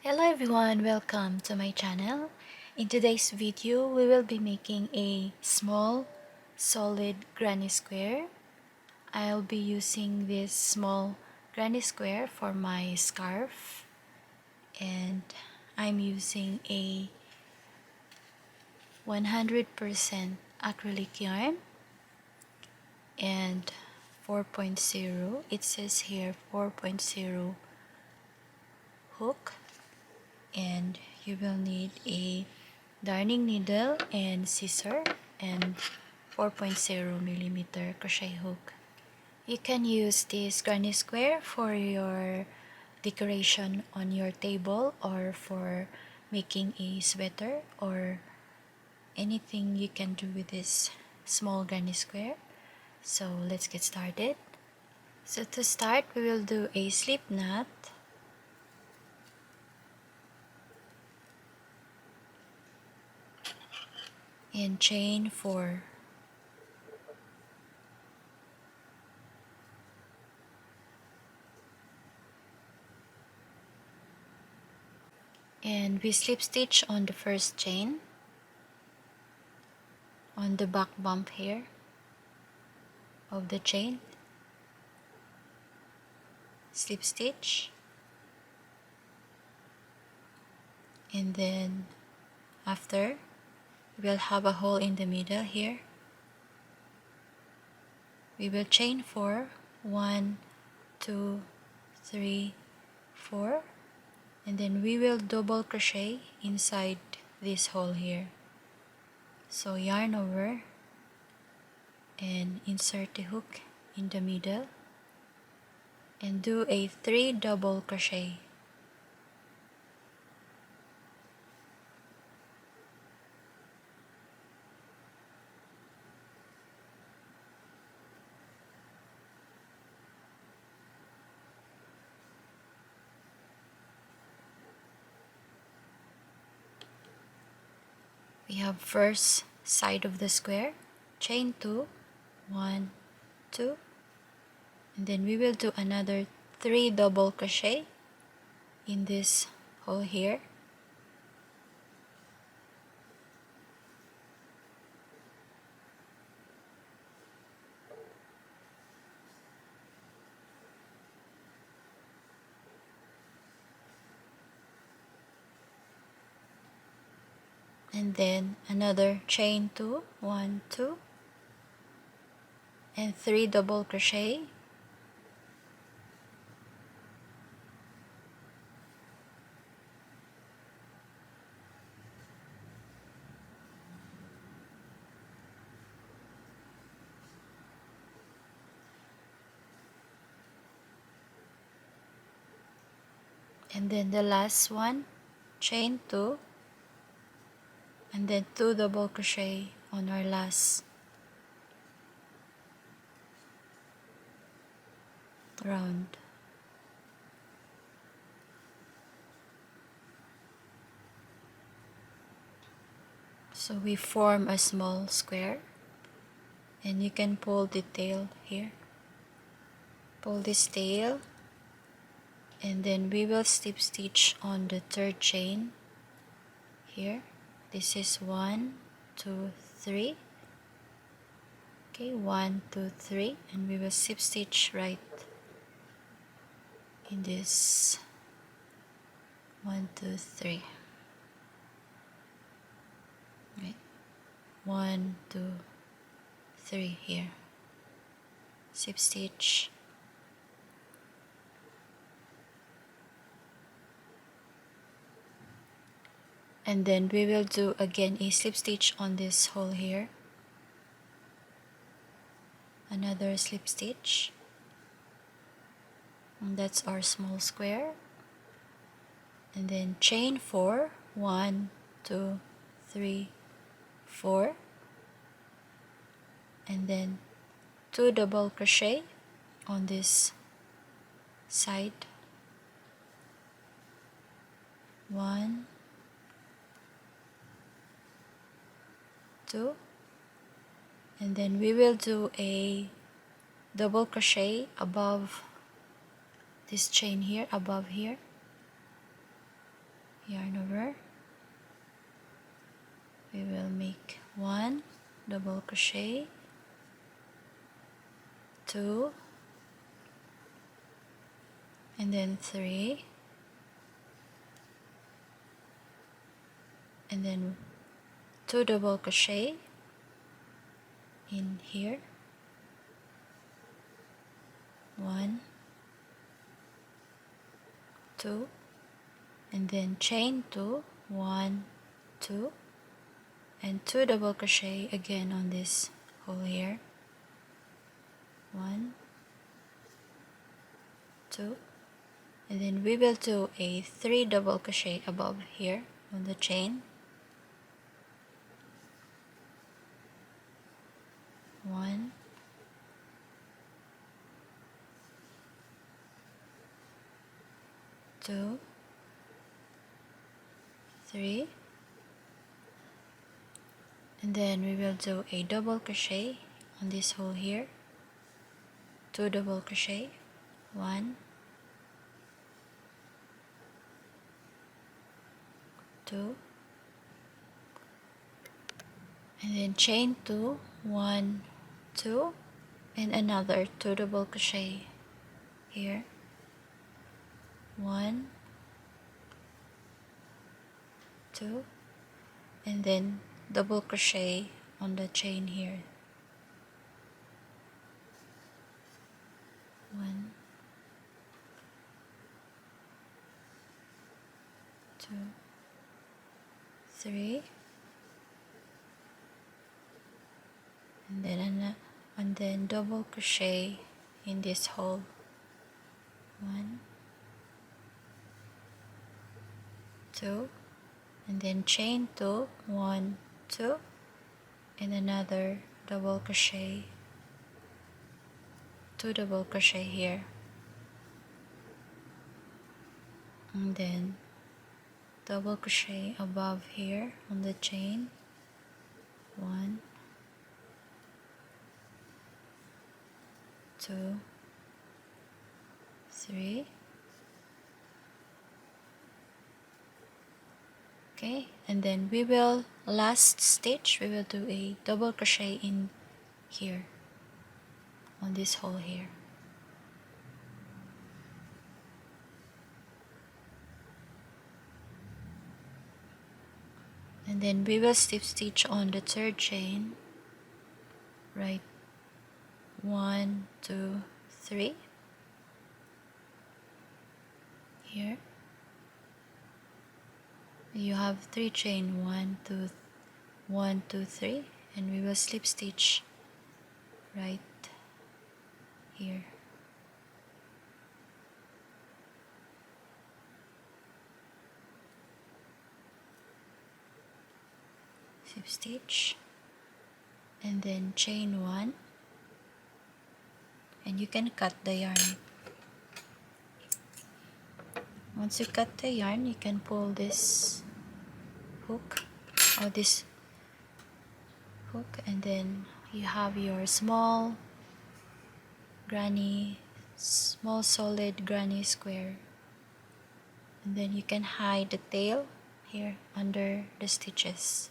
Hello everyone, welcome to my channel. In today's video, we will be making a small solid granny square. I'll be using this small granny square for my scarf, and I'm using a 100% acrylic yarn and 4.0. It says here 4.0 hook, and you will need a darning needle and scissor and 4.0 millimeter crochet hook. You can use this granny square for your decoration on your table or for making a sweater or anything you can do with this small granny square. So let's get started. So to start, we will do a slip knot and chain 4. And we slip stitch on the first chain on the back bump here of the chain, slip stitch, and then after we'll have a hole in the middle here. We will chain 4, 1, 2, 3, 4, and then we will double crochet inside this hole here. So yarn over and insert the hook in the middle and do a 3 double crochet. We have first side of the square, chain 2, 1, 2, and then we will do another 3 double crochet in this hole here. And then another chain 2, 1, 2, and 3 double crochet. And then the last one, chain 2, and then 2 double crochet on our last round. So we form a small square, and you can pull the tail here. Pull this tail, and then we will slip stitch on the third chain here. This is 1, 2, 3. Okay, 1, 2, 3, and we will slip stitch right in this 1, 2, 3. Right, 1, 2, 3 here. Slip stitch. And then we will do again a slip stitch on this hole here. Another slip stitch. And that's our small square. And then chain 4, 1, 2, 3, 4. And then 2 double crochet on this side. 1, 2, and then we will do a double crochet above this chain here, above here, yarn over. We will make 1 double crochet, 2, and then 3, and then 2 double crochet in here, 1, 2, and then chain 2, 1, 2, and 2 double crochet again on this hole here, 1, 2, and then we will do a 3 double crochet above here on the chain, 1, 2, 3, and then we will do a double crochet on this hole here, 2 double crochet, 1, 2, and then chain 2, 1, 2, and another 2 double crochet here, 1, 2, and then double crochet on the chain here, 1, 2, 3, and then double crochet in this hole, 1, 2, and then chain 2, 1, 2, and another double crochet, 2 double crochet here, and then double crochet above here on the chain, 1, 2, 3, okay, and then we will last stitch we will do a double crochet in here on this hole here, and then we will slip stitch on the third chain, right, 1, 2, 3 here. You have 3 chain, 1, 2, 1, 2, 3, and we will slip stitch right here. Slip stitch, and then chain 1, and you can cut the yarn. Once you cut the yarn, you can pull this hook or this hook, and then you have your small solid granny square, and then you can hide the tail here under the stitches.